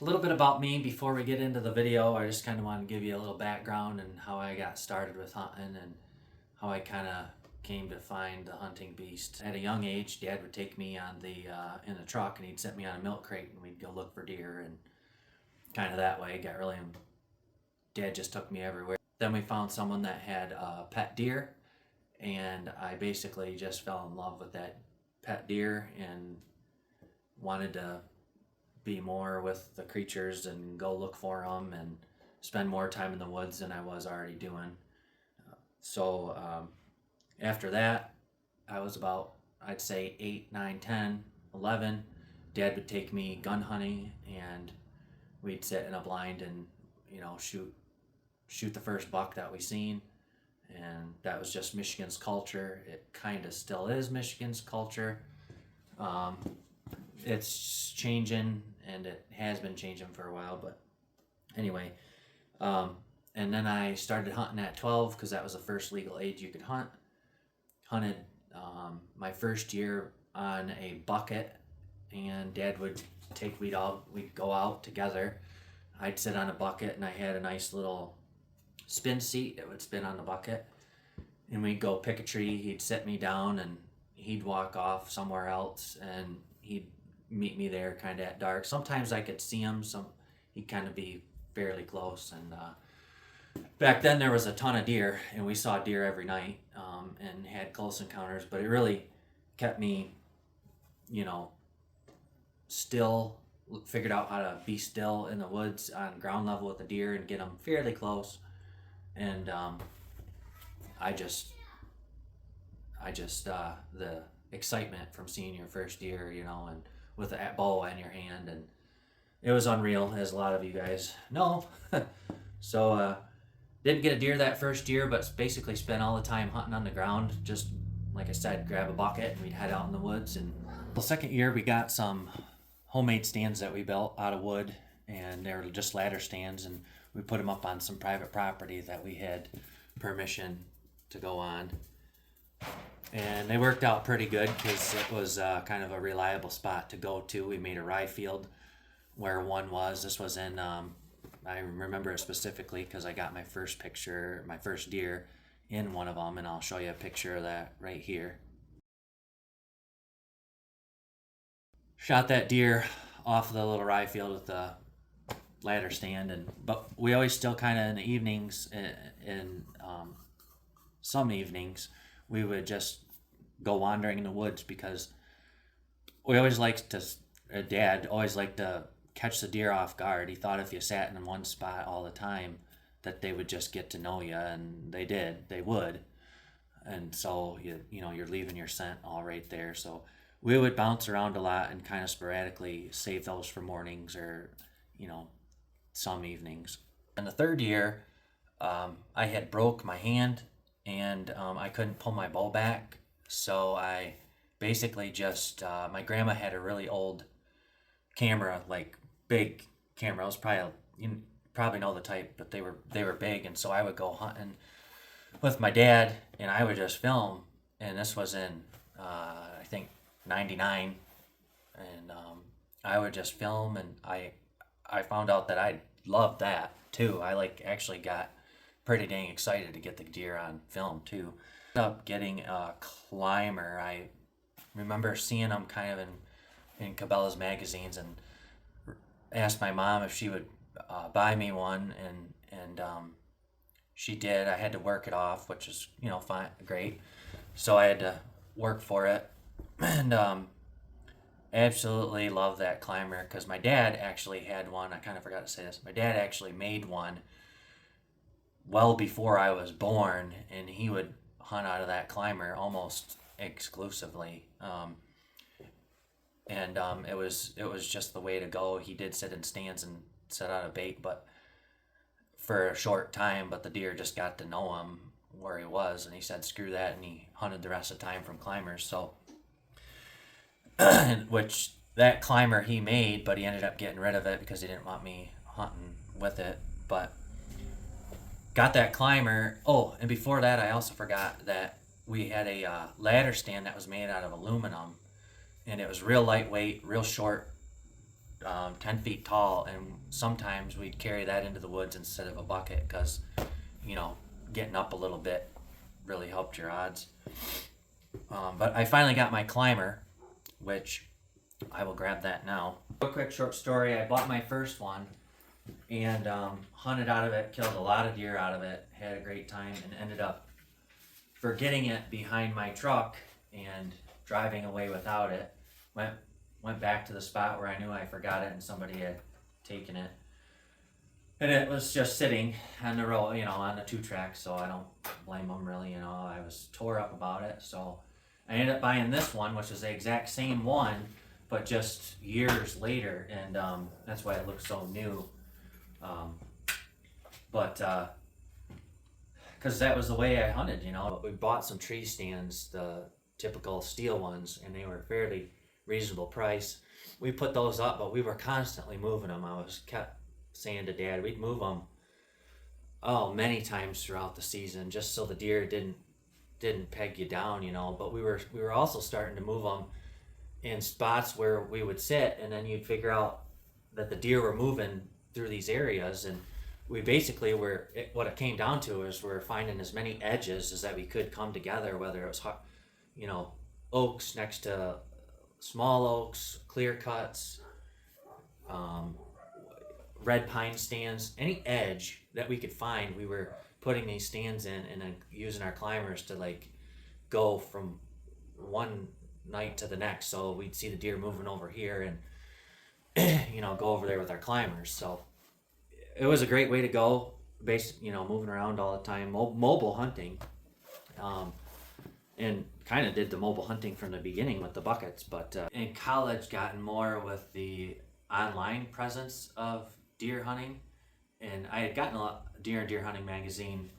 A little bit about me before we get into the video. I just kind of want to give you a little background and how I got started with hunting and how I kind of came to find the hunting beast. At a young age, Dad would take me on the in the truck and he'd set me on a milk crate and we'd go look for deer and kind of that way. Got really. Dad just took me everywhere. Then we found someone that had a pet deer, and I basically just fell in love with that pet deer and wanted to be more with the creatures and go look for them and spend more time in the woods than I was already doing. So after that, I was about, I'd say 8, 9, 10, 11. Dad would take me gun hunting and we'd sit in a blind and, shoot the first buck that we seen. And that was just Michigan's culture. It kind of still is Michigan's culture. It's changing, and it has been changing for a while, but anyway. And then I started hunting at 12 because that was the first legal age you could hunt. Hunted my first year on a bucket, and Dad would we'd go out together. I'd sit on a bucket, and I had a nice little spin seat that would spin on the bucket, and we'd go pick a tree. He'd sit me down, and he'd walk off somewhere else, and he'd meet me there kind of at dark. Sometimes I could see him, he'd kind of be fairly close. And back then there was a ton of deer, and we saw deer every night, and had close encounters, but it really kept me, still. Figured out how to be still in the woods on ground level with the deer and get them fairly close. And I just the excitement from seeing your first deer, and with a bow in your hand, and it was unreal, as a lot of you guys know. So didn't get a deer that first year, but basically spent all the time hunting on the ground. Just like I said, grab a bucket and we'd head out in the woods. And the second year we got some homemade stands that we built out of wood, and they were just ladder stands, and we put them up on some private property that we had permission to go on. And they worked out pretty good because it was kind of a reliable spot to go to. We made a rye field where one was. This was in, I remember it specifically because I got my first deer in one of them, and I'll show you a picture of that right here. Shot that deer off the little rye field with the ladder stand, but we always still kind of in the evenings, in some evenings, we would just go wandering in the woods because we always liked to. Dad always liked to catch the deer off guard. He thought if you sat in one spot all the time, that they would just get to know you, and they did. They would, and so you're leaving your scent all right there. So we would bounce around a lot and kind of sporadically save those for mornings or, some evenings. In the third year, I had broke my hand, and I couldn't pull my bow back. So I basically just, my grandma had a really old camera, like big camera. It was probably, you probably know the type, but they were big. And so I would go hunting with my dad, and I would just film. And this was in, I think, 99, and I would just film, and I found out that I loved that too. I actually got pretty dang excited to get the deer on film too. Ended up getting a climber. I remember seeing them kind of in Cabela's magazines, and asked my mom if she would buy me one, and she did. I had to work it off, which is fine, great. So I had to work for it. And absolutely love that climber because my dad actually had one. I kind of forgot to say this. My dad actually made one well before I was born, and he would hunt out of that climber almost exclusively. And it was just the way to go. He did sit in stands and set out a bait, but for a short time. But the deer just got to know him where he was, and he said screw that, and he hunted the rest of the time from climbers. So which that climber he made, but he ended up getting rid of it because he didn't want me hunting with it. But got that climber. Oh, and before that, I also forgot that we had a ladder stand that was made out of aluminum, and it was real lightweight, real short 10 feet tall, and sometimes we'd carry that into the woods instead of a bucket because, you know, getting up a little bit really helped your odds. But I finally got my climber, which I will grab that now. A quick short story. I bought my first one and hunted out of it, killed a lot of deer out of it, had a great time, and ended up forgetting it behind my truck and driving away without it. Went back to the spot where I knew I forgot it and somebody had taken it. And it was just sitting on the road, you know, on the 2-track, so I don't blame them really, you know. I was tore up about it, so I ended up buying this one, which is the exact same one, but just years later, and that's why it looks so new. Because that was the way I hunted, you know. We bought some tree stands, the typical steel ones, and they were fairly reasonable price. We put those up, but we were constantly moving them. I was kept saying to Dad, we'd move them many times throughout the season, just so the deer didn't peg you down, you know. But we were also starting to move them in spots where we would sit, and then you'd figure out that the deer were moving through these areas, and we basically what it came down to is we're finding as many edges as that we could come together, whether it was, you know, oaks next to small oaks, clear cuts, red pine stands, any edge that we could find, we were putting these stands in and then using our climbers to like go from one night to the next. So we'd see the deer moving over here and you know, go over there with our climbers. So it was a great way to go, you know, moving around all the time, mobile hunting, and kind of did the mobile hunting from the beginning with the buckets. But in college, gotten more with the online presence of deer hunting, and I had gotten a lot deer hunting magazine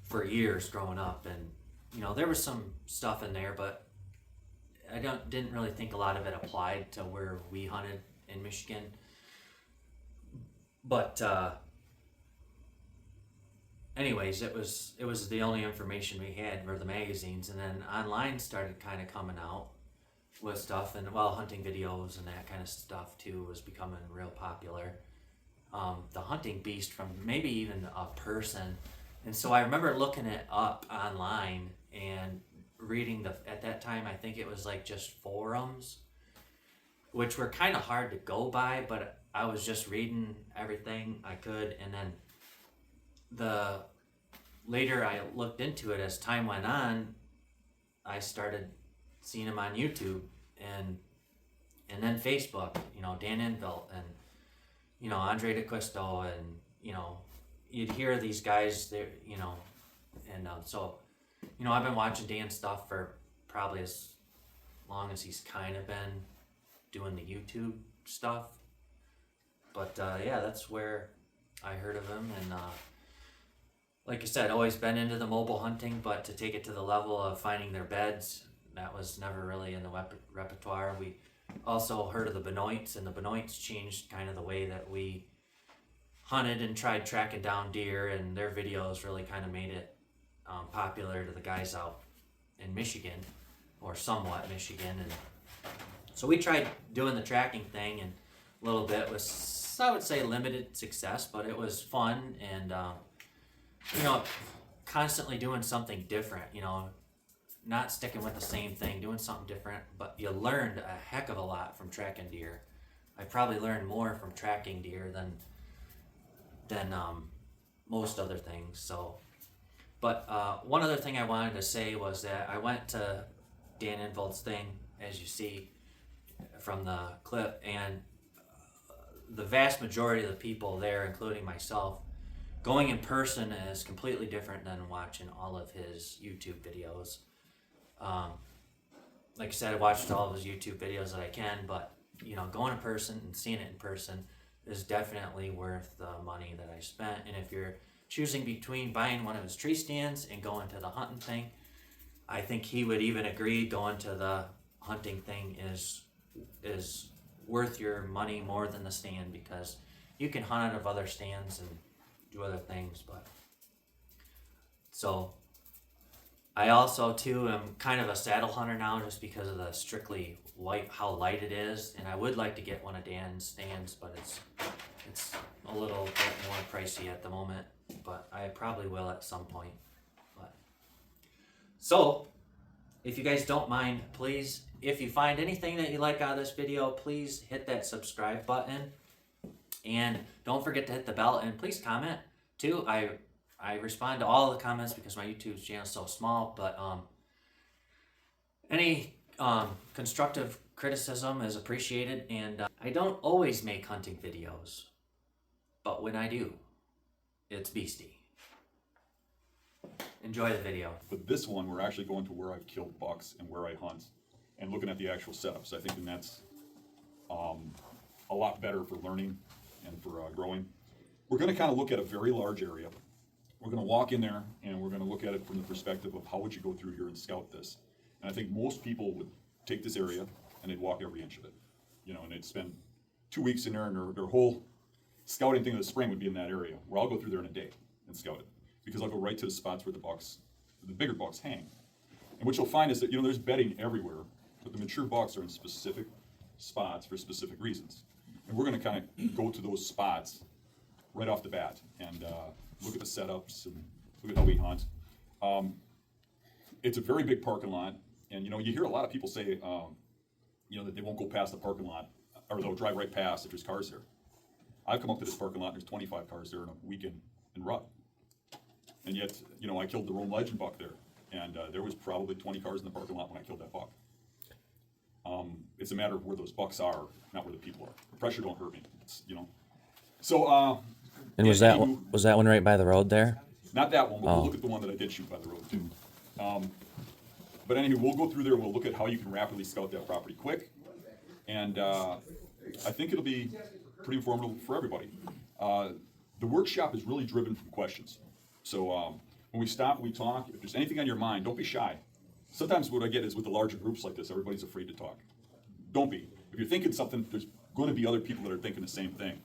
for years growing up, and you know, there was some stuff in there, but I didn't really think a lot of it applied to where we hunted in Michigan. But anyways, it was the only information we had were the magazines, and then online started kind of coming out with stuff, and hunting videos and that kind of stuff too was becoming real popular. The hunting beast from maybe even a person, and so I remember looking it up online and reading at that time I think it was like just forums, which were kind of hard to go by, but I was just reading everything I could, and then the later I looked into it as time went on, I started seeing them on YouTube and then Facebook, you know, Dan Envelt and, you know, Andre DeQuisto, and, you know, you'd hear these guys there, you know, and so, you know, I've been watching Dan's stuff for probably as long as he's kind of been doing the YouTube stuff. But yeah, that's where I heard of him, and like I said, always been into the mobile hunting, but to take it to the level of finding their beds, that was never really in the repertoire. We also heard of the Benoits, and the Benoits changed kind of the way that we hunted and tried tracking down deer, and their videos really kind of made it popular to the guys out in Michigan, or somewhat Michigan. And so we tried doing the tracking thing, and a little bit was, I would say, limited success, but it was fun, and you know, constantly doing something different, you know, not sticking with the same thing, doing something different. But you learned a heck of a lot from tracking deer. I probably learned more from tracking deer than most other things. So, but one other thing I wanted to say was that I went to Dan Envelt's thing, as you see from the clip, and the vast majority of the people there, including myself, going in person is completely different than watching all of his YouTube videos. Like I said, I watched all of his YouTube videos that I can, but you know, going in person and seeing it in person is definitely worth the money that I spent. And if you're choosing between buying one of his tree stands and going to the hunting thing, I think he would even agree going to the hunting thing is worth your money more than the stand, because you can hunt out of other stands and do other things. But so I also too am kind of a saddle hunter now, just because of the strictly white how light it is, and I would like to get one of Dan's stands, but it's a little bit more pricey at the moment. But I probably will at some point. But so, if you guys don't mind, please, if you find anything that you like out of this video, please hit that subscribe button, and don't forget to hit the bell, and please comment too. I respond to all the comments because my YouTube channel is so small, but any constructive criticism is appreciated, and I don't always make hunting videos, but when I do, it's beastie. Enjoy the video. But this one, we're actually going to where I've killed bucks and where I hunt, and looking at the actual setups. I think that's a lot better for learning and for growing. We're going to kind of look at a very large area. We're going to walk in there and we're going to look at it from the perspective of how would you go through here and scout this. And I think most people would take this area and they'd walk every inch of it, you know, and they'd spend 2 weeks in there, and their whole scouting thing of the spring would be in that area, where I'll go through there in a day and scout it, because I'll go right to the spots where the bigger bucks hang. And what you'll find is that, you know, there's bedding everywhere, but the mature bucks are in specific spots for specific reasons. And we're going to kind of go to those spots right off the bat and look at the setups and look at how we hunt. It's a very big parking lot, and you know, you hear a lot of people say, you know, that they won't go past the parking lot, or they'll drive right past if there's cars there. I've come up to this parking lot and there's 25 cars there in a weekend in rut. And yet, you know, I killed the Rome Legend buck there, and there was probably 20 cars in the parking lot when I killed that buck. It's a matter of where those bucks are, not where the people are. The pressure don't hurt me, you know. So, and was that one right by the road there? Not that one, but we'll look at the one that I did shoot by the road too. But anyway, we'll go through there and we'll look at how you can rapidly scout that property quick. And I think it'll be pretty informative for everybody. The workshop is really driven from questions. So when we stop, we talk. If there's anything on your mind, don't be shy. Sometimes what I get is with the larger groups like this, everybody's afraid to talk. Don't be. If you're thinking something, there's going to be other people that are thinking the same thing.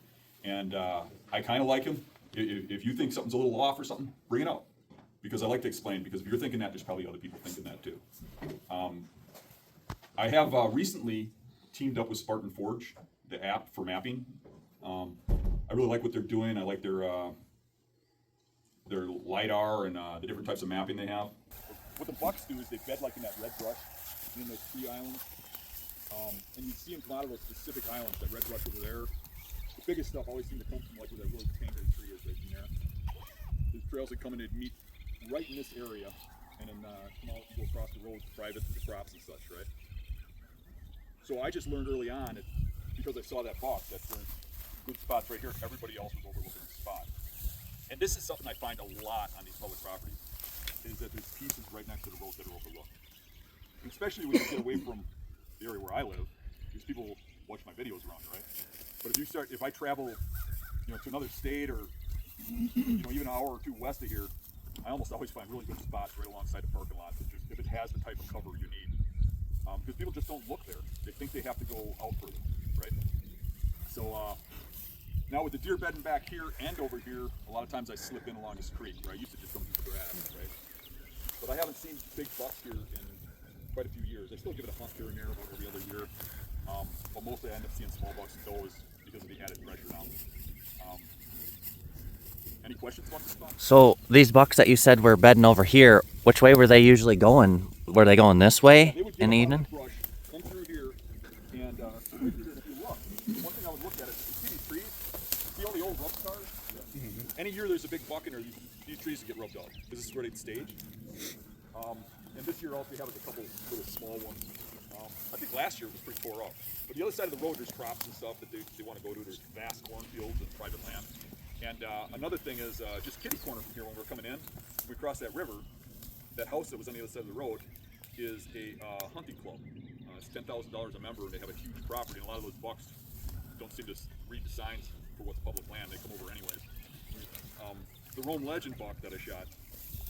And I kind of like them. If you think something's a little off or something, bring it up. Because I like to explain, because if you're thinking that, there's probably other people thinking that too. I have recently teamed up with Spartan Forge, the app for mapping. I really like what they're doing. I like their LiDAR and the different types of mapping they have. What the bucks do is they bed like in that red brush, and then those tree islands. And you see them come out of those specific islands, that red brush over there. The biggest stuff always seems to come from like where that really tangled tree is right in there. There's trails that come in and meet right in this area, and then come out and go across the road private to the crops and such, right? So I just learned early on, that because I saw that buck, that there's good spots right here, everybody else was overlooking the spot. And this is something I find a lot on these public properties, is that there's pieces right next to the road that are overlooked. And especially when you get away from the area where I live, because people watch my videos around, right? But if I travel, you know, to another state, or you know, even an hour or two west of here, I almost always find really good spots right alongside the parking lot, if it has the type of cover you need. Because people just don't look there. They think they have to go out further, right? So now with the deer bedding back here and over here, a lot of times I slip in along this creek, where I used to just come through the grass, right? But I haven't seen big bucks here in quite a few years. I still give it a hunt here and there about every other year. But mostly I end up seeing small bucks and does because of the added pressure now. Any questions about this spot? So these bucks that you said were bedding over here, which way were they usually going? Were they going this way in the evening? Brush, come through here, and if you look, one thing I would look at is, you see these trees? See all the old rub stars? Yeah. Mm-hmm. Any year there's a big buck in there, these trees would get rubbed out. This is where they'd stage. And this year also we have a couple little small ones. I think last year it was pretty tore up. But the other side of the road, there's crops and stuff that they want to go to. There's vast cornfields and private land. And another thing is, just kitty corner from here when we're coming in, we cross that river, that house that was on the other side of the road is a hunting club. It's $10,000 a member, and they have a huge property, and a lot of those bucks don't seem to read the signs for what's public land. They come over anyways. The Rome Legend buck that I shot,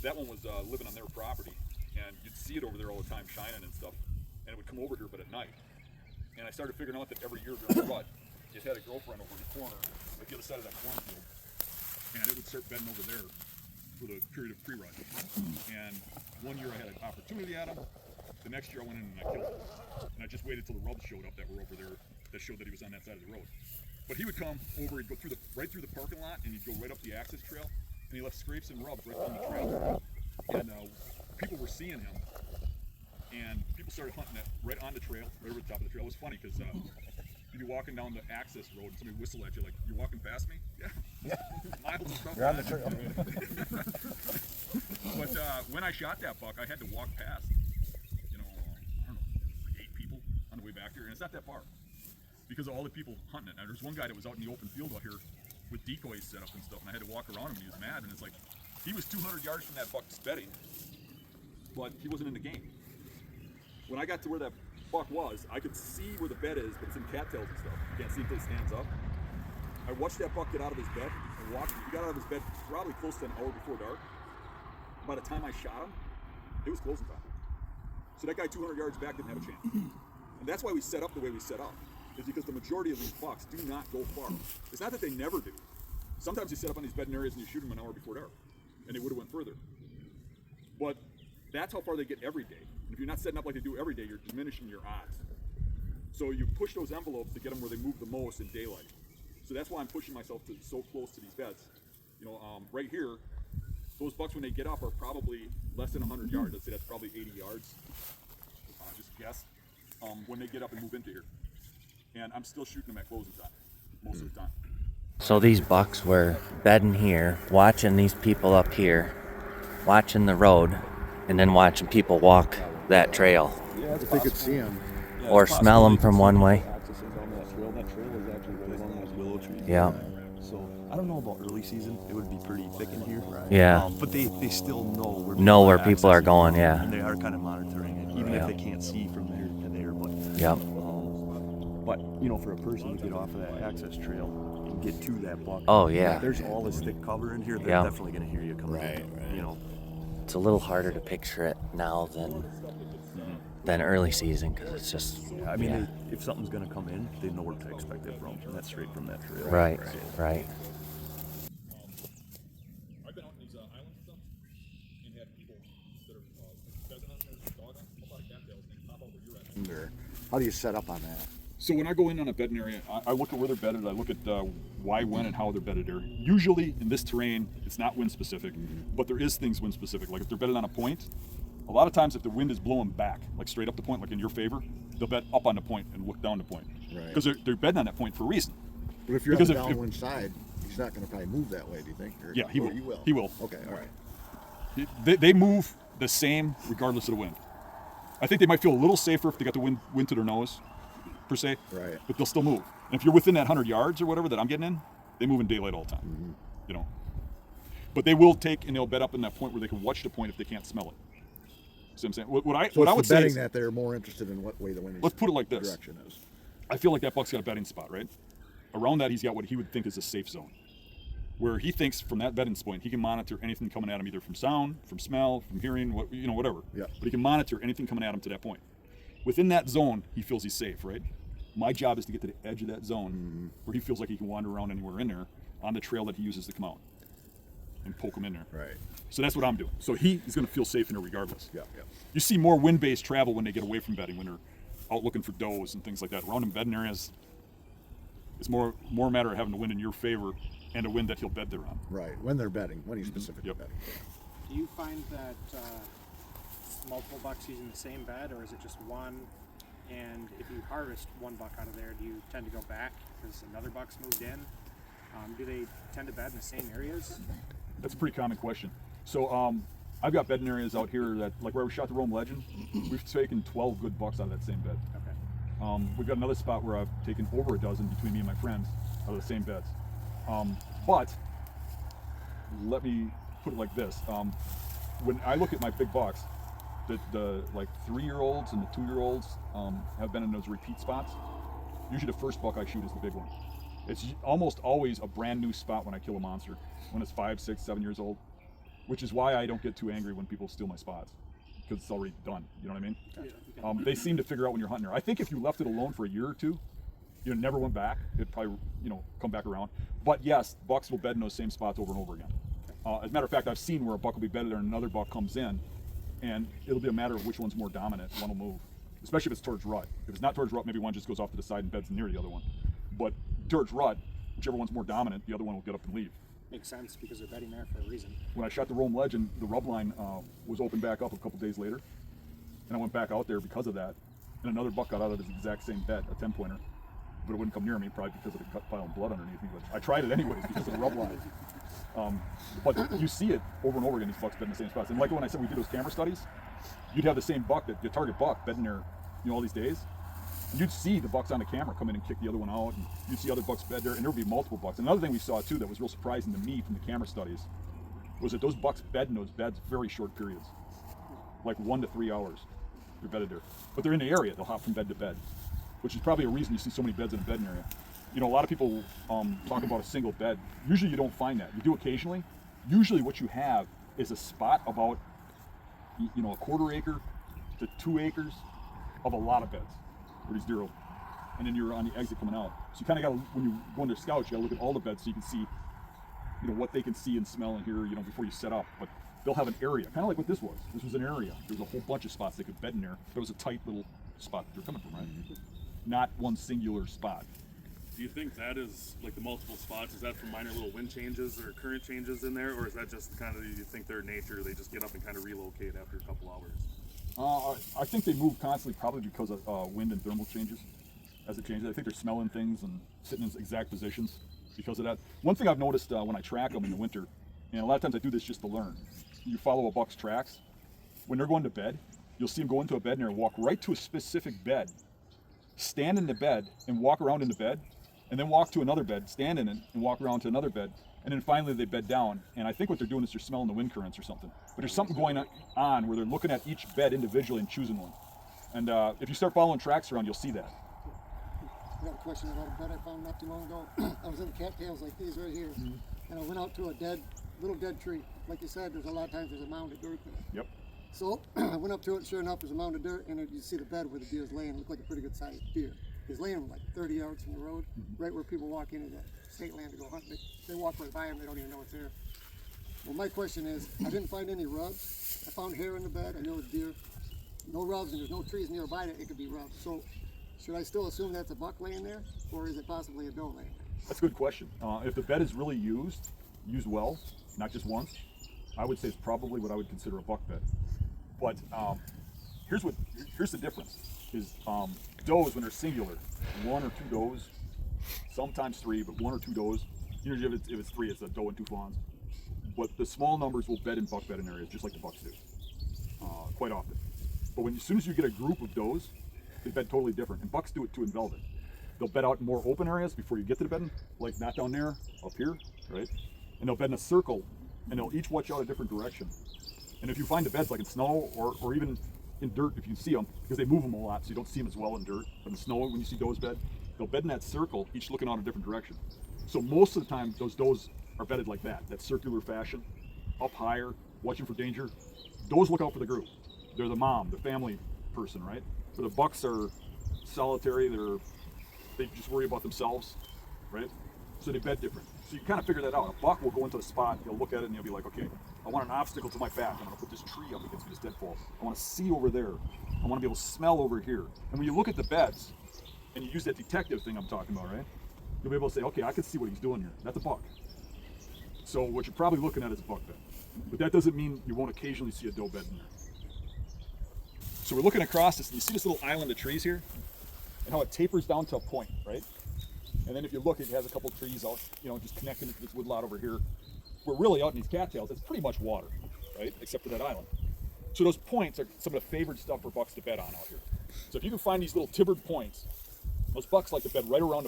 that one was living on their property, and you'd see it over there all the time shining and stuff, and it would come over here, but at night. And I started figuring out that every year during the rut, it had a girlfriend over in the corner, like the other side of that cornfield, and it would start bedding over there for the period of pre-rut. And one year I had an opportunity at him. The next year I went in and I killed him. And I just waited till the rubs showed up that were over there that showed that he was on that side of the road. But he would come over, he'd go through right through the parking lot, and he'd go right up the access trail, and he left scrapes and rubs right down the trail. And people were seeing him, and people started hunting that right on the trail, right over the top of the trail. It was funny because you'd be walking down the access road and somebody whistle at you like, "You're walking past me?" Yeah. Miles and stuff. You're on the trail. But when I shot that buck, I had to walk past, I don't know, like 8 people on the way back here, and it's not that far because of all the people hunting it. Now, there's one guy that was out in the open field out here with decoys set up and stuff, and I had to walk around him, and he was mad, and it's like, he was 200 yards from that buck's bedding, but he wasn't in the game. When I got to where that buck was, I could see where the bed is, but it's in cattails and stuff. You can't see until he stands up. I watched that buck get out of his bed and he got out of his bed probably close to an hour before dark. By the time I shot him, it was closing time. So that guy 200 yards back didn't have a chance. And that's why we set up the way we set up, is because the majority of these bucks do not go far. It's not that they never do. Sometimes you set up on these bedding areas and you shoot them an hour before dark, and they would have went further. But that's how far they get every day. And if you're not setting up like they do every day, you're diminishing your odds. So you push those envelopes to get them where they move the most in daylight. So that's why I'm pushing myself to so close to these beds. Right here, those bucks when they get up are probably less than 100 yards. I'd say that's probably 80 yards. Just guess. When they get up and move into here, and I'm still shooting them at closing time most of the time. So these bucks were bedding here, watching these people up here, watching the road, and then watching people walk that trail. Yeah, If they could see him. Or smell them from one way. Accessing down that trail. That trail is actually right along those willow trees. Yeah. So I don't know about early season. It would be pretty thick in here. Yeah. But they still know Know where people are going, yeah. And they are kind of monitoring it, even Yeah. if they can't see from there to there. But Yep. but for a person to get off of that access trail and get to that buck. Oh, yeah. There's all this thick cover in here. They're Yeah. definitely gonna hear you coming. Right. It's a little harder to picture it now than early season because it's just I mean, if something's gonna come in, they know where to expect it from, and that's straight from that trail. right. I've been out in these islands and stuff, and had people that are pheasant hunters, dog hunting, a lot of cattails, and they pop out where you're at. How do you set up on that? So when I go in on a bedding area, I look at where they're bedded. I look at why, when, and how they're bedded there. Usually in this terrain, it's not wind specific, but there is things wind specific. Like if they're bedded on a point, a lot of times if the wind is blowing back, like straight up the point, like in your favor, they'll bed up on the point and look down the point. Right. Because they're bedding on that point for a reason. But if you're Because on the if- downwind side, he's not going to probably move that way, do you think? Or, Yeah, he or will. He will. He will. Okay, all right. They move the same regardless of the wind. I think they might feel a little safer if they got the wind to their nose, per se. Right. But they'll still move. And if you're within that 100 yards or whatever that I'm getting in, they move in daylight all the time. But they will take and they'll bed up in that point where they can watch the point if they can't smell it. See what I'm saying? What I So would it's say the betting is, that they're more interested in what way the wind is. let's put it like this. Direction is. I feel like that buck's got a bedding spot, right? Around that, he's got what he would think is a safe zone, where he thinks from that bedding point he can monitor anything coming at him, either from sound, from smell, from hearing, whatever. Yeah. But he can monitor anything coming at him to that point. Within that zone, he feels he's safe, right? My job is to get to the edge of that zone where he feels like he can wander around anywhere in there on the trail that he uses to come out and poke him in there. Right. So that's what I'm doing. So he is going to feel safe in there regardless. Yeah, yeah. You see more wind-based travel when they get away from bedding, when they're out looking for does and things like that. Around in bedding areas, it's more a matter of having the wind in your favor and a wind that he'll bed there on. Right. When they're betting, when he's specifically Yep. betting. Do you find that multiple bucks using the same bed, or is it just one? And if you harvest one buck out of there, do you tend to go back because another buck's moved in? Do they tend to bed in the same areas? That's a pretty common question. So I've got bedding areas out here that, like where we shot the Rome Legend, we've taken 12 good bucks out of that same bed. Okay. We've got another spot where I've taken over a dozen between me and my friends out of the same beds. But let me put it like this. When I look at my big bucks, the like 3-year-olds and the 2-year-olds have been in those repeat spots. Usually the first buck I shoot is the big one. It's almost always a brand new spot when I kill a monster, when it's 5, 6, 7 years old, which is why I don't get too angry when people steal my spots, because it's already done. You know what I mean? They seem to figure out when you're hunting there. I think if you left it alone for a year or two, never went back, it'd probably come back around. But yes, bucks will bed in those same spots over and over again. As a matter of fact, I've seen where a buck will be bedded there and another buck comes in, and it'll be a matter of which one's more dominant. One will move, especially if it's towards rut. If it's not towards rut, maybe one just goes off to the side and beds near the other one. But towards rut, whichever one's more dominant, the other one will get up and leave. Makes sense because they're bedding there for a reason. When I shot the Rome Legend, the rub line was opened back up a couple days later, and I went back out there because of that, and another buck got out of his exact same bed, a 10-pointer, but it wouldn't come near me, probably because of the cut pile of blood underneath me, but I tried it anyways because of the rub line. But you see it over and over again, these bucks bed in the same spots. And like when I said we did those camera studies, you'd have the same buck, the target buck, bedding there, all these days, and you'd see the bucks on the camera come in and kick the other one out, and you'd see other bucks bed there, and there would be multiple bucks. Another thing we saw too that was real surprising to me from the camera studies was that those bucks bed in those beds very short periods, like 1 to 3 hours. They're bedded there, but they're in the area. They'll hop from bed to bed, which is probably a reason you see so many beds in a bedding area. A lot of people talk about a single bed. Usually you don't find that. You do occasionally. Usually what you have is a spot about, a quarter acre to 2 acres of a lot of beds where these deer open. And then you're on the exit coming out. So you kind of got to, when you go into scouts, you got to look at all the beds so you can see, what they can see and smell and hear, before you set up. But they'll have an area, kind of like what this was. This was an area. There was a whole bunch of spots they could bed in there. There was a tight little spot that they're coming from, right? Not one singular spot. Do you think that is like the multiple spots? Is that from minor little wind changes or current changes in there, or is that just kind of, you think their nature? They just get up and kind of relocate after a couple hours. I think they move constantly, probably because of wind and thermal changes. As it changes, I think they're smelling things and sitting in exact positions because of that. One thing I've noticed when I track them in the winter, and a lot of times I do this just to learn. You follow a buck's tracks. When they're going to bed, you'll see them go into a bed and walk right to a specific bed, stand in the bed and walk around in the bed, and then walk to another bed, stand in it, and walk around to another bed, and then finally they bed down. And I think what they're doing is they're smelling the wind currents or something. But there's something going on where they're looking at each bed individually and choosing one. And if you start following tracks around, you'll see that. I got a question about a bed I found not too long ago. I was in cattails like these right here, and I went out to a little dead tree. Like you said, there's a lot of times there's a mound of dirt there. Yep. So I went up to it, and sure enough, there's a mound of dirt, and you see the bed where the deer's laying. It looked like a pretty good sized deer. He's laying like 30 yards from the road, right where people walk into the state land to go hunt. They walk right by him, they don't even know it's there. Well, my question is, I didn't find any rubs. I found hair in the bed. I know it's deer. No rubs, and there's no trees nearby that it could be rubbed. So should I still assume that's a buck laying there, or is it possibly a doe laying there? That's a good question. If the bed is really used well, not just once, I would say it's probably what I would consider a buck bed. But here's the difference: is does when they're singular, 1 or 2 does, sometimes 3, but 1 or 2 does. Usually, if it's 3, it's a doe and 2 fawns. But the small numbers will bed in buck bedding areas, just like the bucks do, quite often. But as soon as you get a group of does, they bed totally different, and bucks do it too in velvet. They'll bed out in more open areas before you get to the bedding, like not down there, up here, right? And they'll bed in a circle, and they'll each watch out a different direction. And if you find the beds like in snow or even in dirt, if you see them, because they move them a lot, so you don't see them as well in dirt. But in snow, when you see does bed, they'll bed in that circle, each looking out a different direction. So most of the time, those does are bedded like that circular fashion, up higher, watching for danger. Does look out for the group. They're the mom, the family person, right? But the bucks are solitary. They just worry about themselves, right? So they bed different. So you kind of figure that out. A buck will go into the spot, he'll look at it, and he'll be like, okay, I want an obstacle to my back. I'm gonna put this tree up against this deadfall. I wanna see over there. I wanna be able to smell over here. And when you look at the beds, and you use that detective thing I'm talking about, right? You'll be able to say, okay, I can see what he's doing here. That's a buck. So what you're probably looking at is a buck bed. But that doesn't mean you won't occasionally see a doe bed in there. So we're looking across this, and you see this little island of trees here? And how it tapers down to a point, right? And then if you look, it has a couple trees out, just connecting to this woodlot over here. We're really out in these cattails. It's pretty much water, right? Except for that island. So those points are some of the favorite stuff for bucks to bed on out here. So if you can find these little tibbered points, those bucks like to bed right around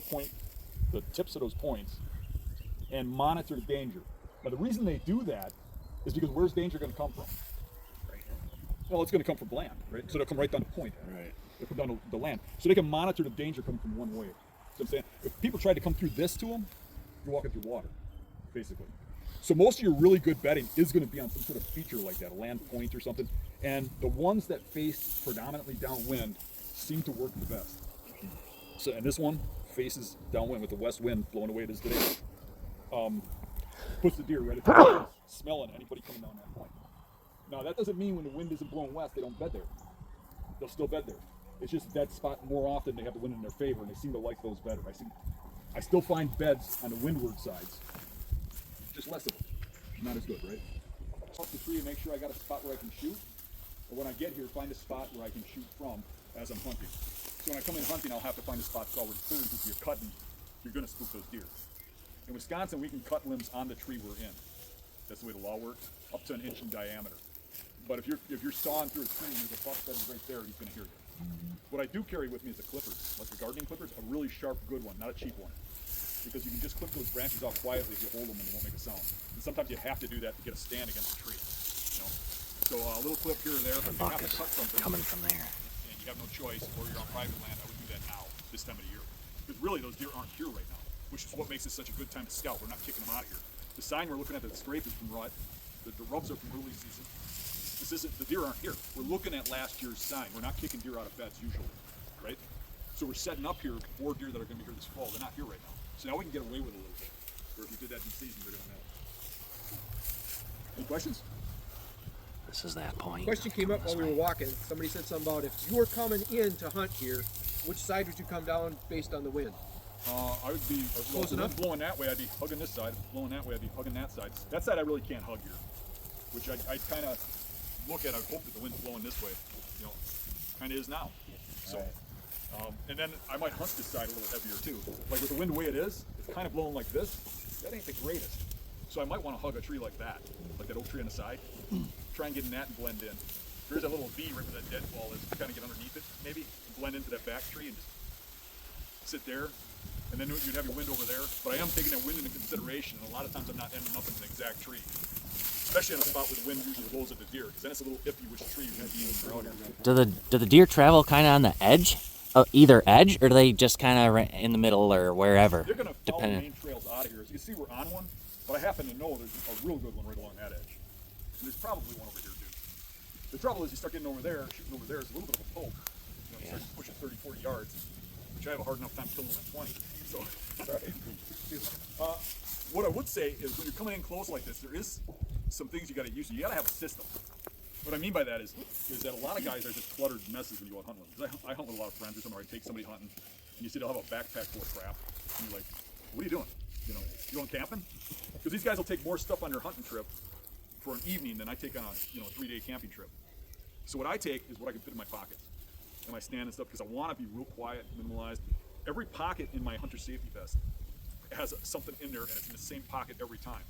the tips of those points, and monitor the danger. Now the reason they do that is because where's danger going to come from? Well, it's going to come from land, right? So they'll come right down the point. Right. They come down to the land. So they can monitor the danger coming from one way. So I'm saying, if people try to come through this to them, you're walking through water, basically. So most of your really good bedding is going to be on some sort of feature like that, a land point or something. And the ones that face predominantly downwind seem to work the best. So, and this one faces downwind with the west wind blowing away it is today. But puts the deer right at the top, smelling anybody coming down that point. Now that doesn't mean when the wind isn't blowing west, they don't bed there. They'll still bed there. It's just that spot more often they have the wind in their favor, and they seem to like those better. I still find beds on the windward sides, just less of them. Not as good, right? Up the tree and make sure I got a spot where I can shoot, or when I get here, find a spot where I can shoot from as I'm hunting. So when I come in hunting, I'll have to find a spot that's already cleared, because if you're cutting, you're gonna spook those deer. In Wisconsin, we can cut limbs on the tree we're in. That's the way the law works, up to 1 inch in diameter. But if you're sawing through a tree and there's a buck that is right there, he's gonna hear you. What I do carry with me is the clippers, like the gardening clippers, a really sharp, good one, not a cheap one. Because you can just clip those branches off quietly if you hold them and they won't make a sound. And sometimes you have to do that to get a stand against a tree. You know? So a little clip here or there, but if you have to cut something Coming from there. and you have no choice, or you're on private land, I would do that now, this time of the year. Because really those deer aren't here right now, which is what makes this such a good time to scout. We're not kicking them out of here. The sign we're looking at, the scrape is from rut, the rubs are from early season. This isn't, the deer aren't here. We're looking at last year's sign. We're not kicking deer out of beds usually, right? So we're setting up here for deer that are gonna be here this fall. They're not here right now. So now we can get away with it a little bit. Or if you did that in season, we don't know. Any questions? This is that point. Question came up while we were walking. Somebody said something about if you were coming in to hunt here, which side would you come down based on the wind? I would be, if Close the wind's enough? blowing that way, I'd be hugging this side. If it's blowing that way, I'd be hugging that side. That side I really can't hug here, which I kind of look at. I hope that the wind's blowing this way. You know, kind of is now. So, and then I might hunt this side a little heavier too. Like with the wind the way it is, it's kind of blowing like this. That ain't the greatest. So I might want to hug a tree like that oak tree on the side. Try and get in that and blend in. There's a little V right where that deadfall is. Kind of get underneath it, maybe, and blend into that back tree and just sit there. And then you'd have your wind over there. But I am taking that wind into consideration, and a lot of times I'm not ending up in an exact tree. Especially in a spot where the wind usually blows at the deer, because then it's a little iffy which tree you're going to be in for out here. Do the deer travel kind of on the edge, either edge, or do they just kind of in the middle or wherever? They're going to follow the depending. main trails out of here. As you can see, we're on one, but I happen to know there's a real good one right along that edge. And there's probably one over here too. The trouble is you start getting over there, shooting over there is a little bit of a poke. You know, you start pushing 30, 40 yards, which I have a hard enough time killing them at 20. So, what I would say is when you're coming in close like this, there is some things you got to use. You got to have a system. What I mean by that is that a lot of guys are just cluttered messes when you go out hunting with them. 'Cause I hunt with a lot of friends or something, or I take somebody hunting, and you see they'll have a backpack full of crap, and you're like, what are you doing? You know, you going camping? Because these guys will take more stuff on their hunting trip for an evening than I take on a 3-day camping trip. So what I take is what I can fit in my pockets and my stand and stuff, because I want to be real quiet, minimalized. Every pocket in my hunter safety vest has something in there, and it's in the same pocket every time.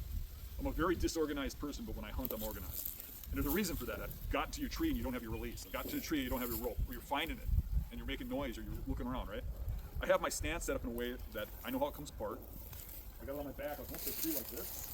I'm a very disorganized person, but when I hunt, I'm organized. And there's a reason for that. I've gotten to your tree and you don't have your release. I've gotten to the tree and you don't have your rope, or you're finding it and you're making noise, or you're looking around, right? I have my stand set up in a way that I know how it comes apart. I got it on my back. I'll hunt the tree like this.